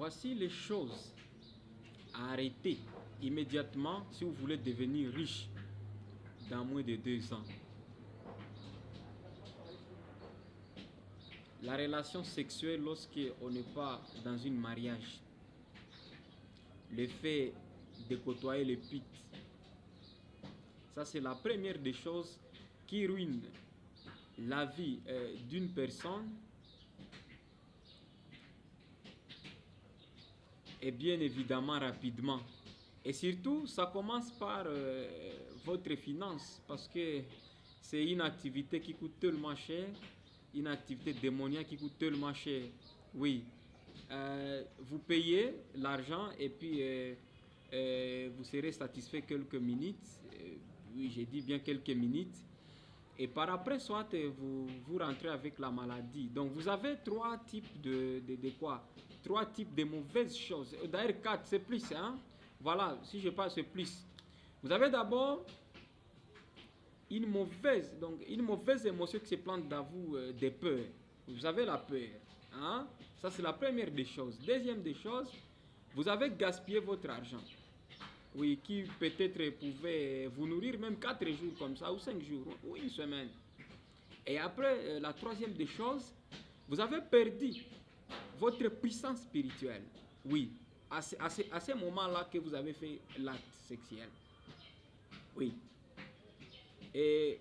Voici les choses à arrêter immédiatement si vous voulez devenir riche dans moins de 2 ans. La relation sexuelle lorsqu'on n'est pas dans un mariage. Le fait de côtoyer les pites. Ça, c'est la première des choses qui ruine la vie d'une personne. Et bien évidemment rapidement. Et surtout, ça commence par votre finance. Parce que c'est une activité qui coûte tellement cher. Une activité démoniaque qui coûte tellement cher. Oui. Vous payez l'argent et puis vous serez satisfait quelques minutes. Oui, j'ai dit bien quelques minutes. Et par après, soit vous rentrez avec la maladie. Donc, vous avez 3 types de quoi? 3 types de mauvaises choses. D'ailleurs, 4, c'est plus. Hein? Voilà, si je parle, c'est plus. Vous avez d'abord une mauvaise émotion qui se plante dans vous, des peurs. Vous avez la peur. Hein? Ça, c'est la première des choses. Deuxième des choses, vous avez gaspillé votre argent. Oui, qui peut-être pouvait vous nourrir même 4 jours comme ça, ou 5 jours, ou une semaine. Et après, la troisième des choses, vous avez perdu votre puissance spirituelle. Oui, à ce moment-là que vous avez fait l'acte sexuel. Oui. Et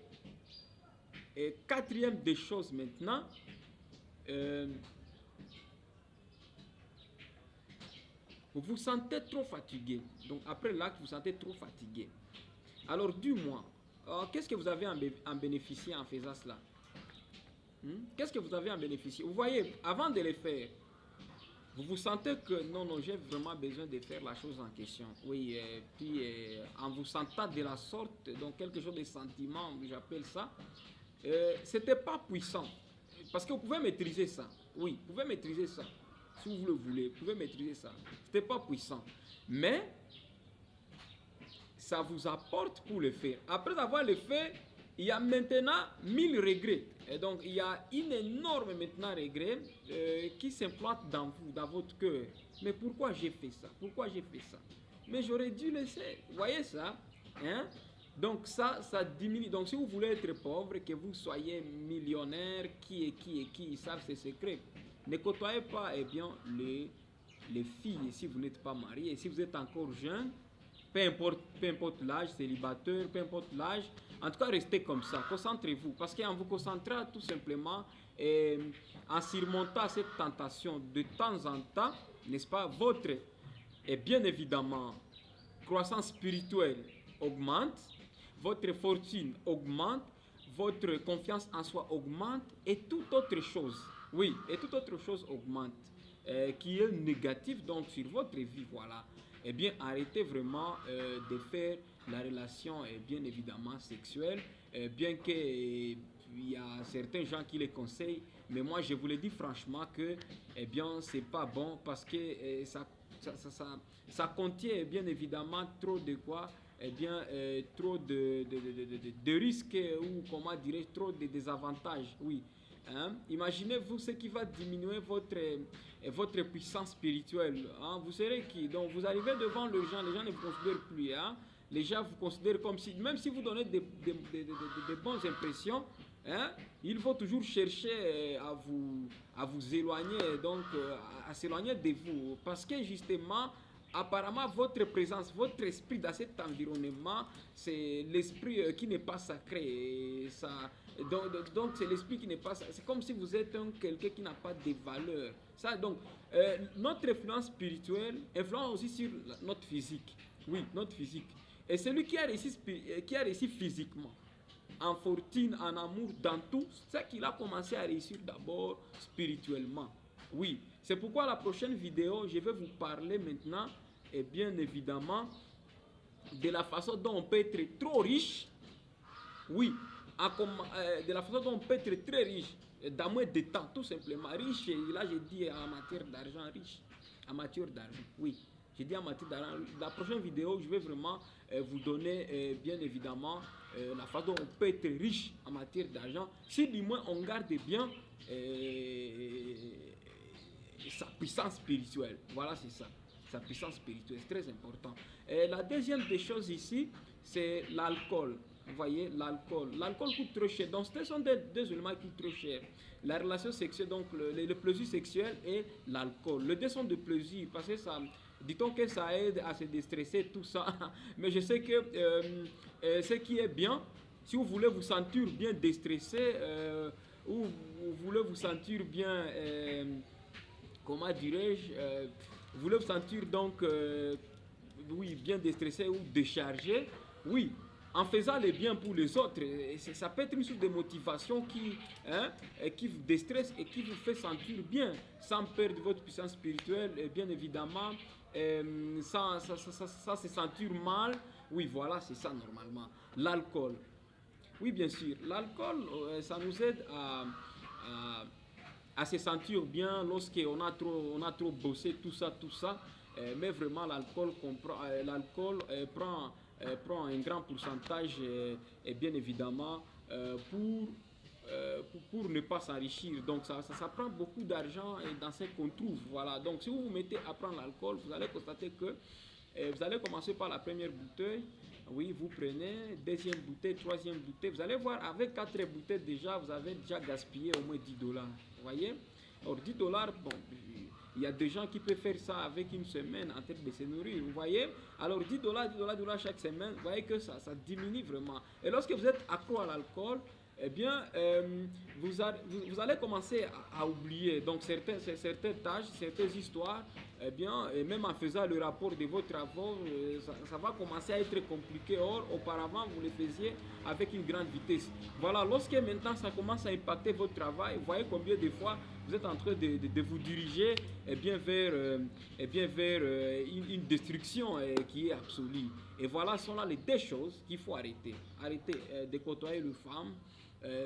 quatrième des choses maintenant, vous vous sentez trop fatigué. Donc après l'acte, vous vous sentez trop fatigué. Alors dis-moi, qu'est-ce que vous avez en bénéficié en faisant cela? Qu'est-ce que vous avez en bénéficié? Vous voyez, avant de le faire, vous vous sentez que non, j'ai vraiment besoin de faire la chose en question. Oui, puis en vous sentant de la sorte, donc quelque chose de sentiment, j'appelle ça, c'était pas puissant. Parce que vous pouvez maîtriser ça. Oui, vous pouvez maîtriser ça. Si vous le voulez, vous pouvez maîtriser ça. C'était pas puissant. Mais ça vous apporte pour le faire. Après avoir le fait, il y a maintenant 1000 regrets. Et donc, il y a une énorme maintenant regret qui s'implante dans vous, dans votre cœur. Mais pourquoi j'ai fait ça? Pourquoi j'ai fait ça? Mais j'aurais dû laisser. Vous voyez ça? Hein? Donc, ça diminue. Donc, si vous voulez être pauvre, que vous soyez millionnaire, qui savent ces secrets, ne côtoyez pas les filles si vous n'êtes pas marié. Si vous êtes encore jeune, peu importe l'âge, célibataire, peu importe l'âge, en tout cas restez comme ça, concentrez-vous, parce qu'en vous concentrant tout simplement, en surmontant cette tentation de temps en temps, n'est-ce pas, votre, et bien évidemment, croissance spirituelle augmente, votre fortune augmente, votre confiance en soi augmente, et toute autre chose, oui, et toute autre chose augmente, qui est négative donc sur votre vie, voilà. Eh bien, arrêtez vraiment de faire la relation, bien évidemment, sexuelle, bien qu'il y a certains gens qui les conseillent, mais moi, je vous le dis franchement que, eh bien, c'est pas bon parce que ça contient, bien évidemment, trop de quoi? Eh bien, trop de risques ou, comment dirais-je, trop de désavantages, oui. Hein? Imaginez-vous ce qui va diminuer votre puissance spirituelle. Hein? Vous serez qui? Donc vous arrivez devant les gens ne vous considèrent plus. Hein? Les gens vous considèrent comme si, même si vous donnez de bonnes impressions, hein? Il faut toujours chercher à vous éloigner, donc à s'éloigner de vous. Parce que justement, apparemment, votre présence, votre esprit dans cet environnement, c'est l'esprit qui n'est pas sacré. Et ça, donc c'est l'esprit qui n'est pas sacré. C'est comme si vous êtes quelqu'un qui n'a pas de valeur. Ça, donc, notre influence spirituelle influence aussi sur notre physique. Oui, notre physique. Et celui qui a réussi physiquement, en fortune, en amour, dans tout, c'est qu'il a commencé à réussir d'abord spirituellement. Oui, c'est pourquoi la prochaine vidéo, je vais vous parler maintenant, et bien évidemment, de la façon dont on peut être trop riche. Oui, de la façon dont on peut être très riche, dans moins de temps, tout simplement. Riche, et là je dis en matière d'argent, riche, en matière d'argent, oui. J'ai dit en matière d'argent. La prochaine vidéo, je vais vraiment vous donner, bien évidemment, la façon dont on peut être riche en matière d'argent, si du moins on garde bien sa puissance spirituelle. Voilà, c'est ça. Sa puissance spirituelle, c'est très important. Et la deuxième des choses ici, c'est l'alcool. Vous voyez, l'alcool. L'alcool coûte trop cher. Donc, ce sont des éléments qui coûtent trop cher. La relation sexuelle, donc le plaisir sexuel et l'alcool. Le deux sont de plaisir parce que ça, dit-on que ça aide à se déstresser, tout ça. Mais je sais que ce qui est bien, si vous voulez vous sentir bien déstressé, ou vous voulez vous sentir bien, comment dirais-je, vous voulez vous sentir donc, oui, bien déstressé ou déchargé, oui, en faisant le bien pour les autres, ça peut être une source de motivation qui vous déstresse et qui vous fait sentir bien, sans perdre votre puissance spirituelle, et bien évidemment, sans se sentir mal. Oui, voilà, c'est ça normalement. L'alcool. Oui, bien sûr. L'alcool, ça nous aide à, à se sentir bien lorsqu'on on a trop bossé, tout ça, tout ça. Mais vraiment, l'alcool prend un grand pourcentage, et bien évidemment, pour ne pas s'enrichir. Donc, ça prend beaucoup d'argent dans ce qu'on trouve. Voilà. Donc, si vous vous mettez à prendre l'alcool, vous allez constater que vous allez commencer par la première bouteille. Oui, vous prenez deuxième bouteille, troisième bouteille. Vous allez voir, avec 4 bouteilles déjà, vous avez déjà gaspillé au moins $10. Vous voyez? Alors, $10, bon, il y a des gens qui peuvent faire ça avec une semaine en train de se nourrir. Vous voyez? Alors, $10 chaque semaine, vous voyez que ça diminue vraiment. Et lorsque vous êtes accro à l'alcool, eh bien, vous allez commencer à oublier donc certaines tâches, certaines histoires, eh bien, et même en faisant le rapport de vos travaux, ça va commencer à être compliqué. Or, auparavant, vous le faisiez avec une grande vitesse. Voilà, lorsque maintenant ça commence à impacter votre travail, vous voyez combien de fois vous êtes en train de vous diriger vers une destruction qui est absolue. Et voilà, ce sont là les deux choses qu'il faut arrêter. Arrêter de côtoyer les femmes,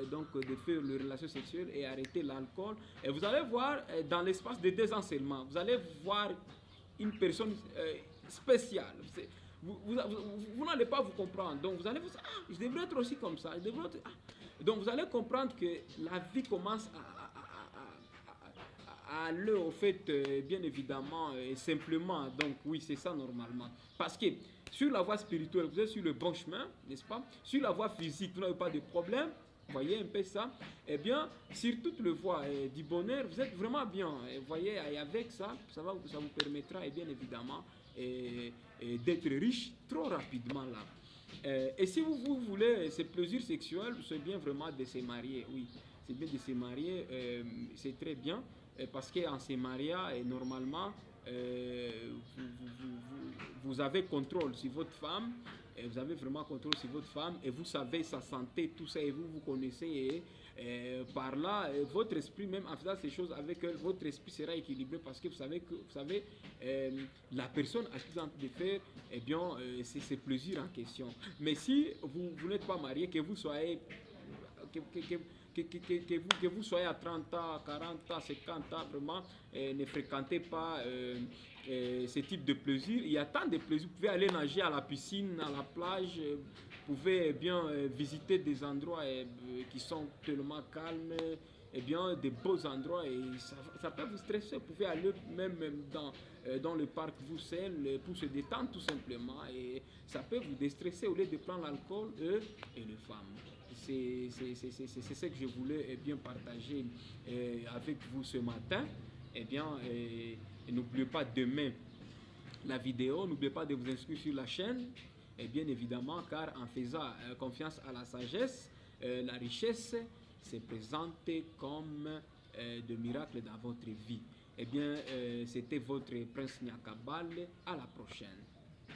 donc de faire les relations sexuelles et arrêter l'alcool. Et vous allez voir, dans l'espace de 2 ans seulement, vous allez voir une personne spéciale. Vous n'allez pas vous comprendre. Donc vous allez vous dire, ah, je devrais être aussi comme ça. Donc vous allez comprendre que la vie commence à aller au fait, bien évidemment, simplement. Donc oui, c'est ça normalement. Parce que sur la voie spirituelle, vous êtes sur le bon chemin, n'est-ce pas? Sur la voie physique, vous n'avez pas de problème. Vous voyez un peu ça? Eh bien, sur toute la voie du bonheur, vous êtes vraiment bien. Vous voyez, et avec ça, ça vous permettra, et bien évidemment, d'être riche trop rapidement là. Et si vous voulez ce plaisir sexuel, c'est bien vraiment de se marier. Oui, c'est bien de se marier, c'est très bien. Parce qu'en se mariant, normalement, vous avez contrôle sur votre femme, et vous avez vraiment contrôle sur votre femme, et vous savez sa santé, tout ça, et vous connaissez, et par là, votre esprit, même en faisant ces choses avec elle, votre esprit sera équilibré parce que vous savez la personne à qui vous êtes en train de faire, eh bien, c'est ce plaisir en question. Mais si vous n'êtes pas marié, que vous soyez que vous soyez à 30 ans, 40 ans, 50 ans, vraiment, ne fréquentez pas ce type de plaisir. Il y a tant de plaisirs. Vous pouvez aller nager à la piscine, à la plage. Vous pouvez bien visiter des endroits qui sont tellement calmes. Eh bien, des beaux endroits et ça peut vous stresser. Vous pouvez aller même dans le parc vous seul pour se détendre tout simplement. Et ça peut vous déstresser au lieu de prendre l'alcool et les femmes. C'est ce que je voulais bien partager avec vous ce matin. Eh bien, n'oubliez pas demain la vidéo, n'oubliez pas de vous inscrire sur la chaîne. Et bien évidemment, car en faisant confiance à la sagesse, la richesse se présente comme de miracles dans votre vie. Eh bien, c'était votre Prince Nyakabal. À la prochaine.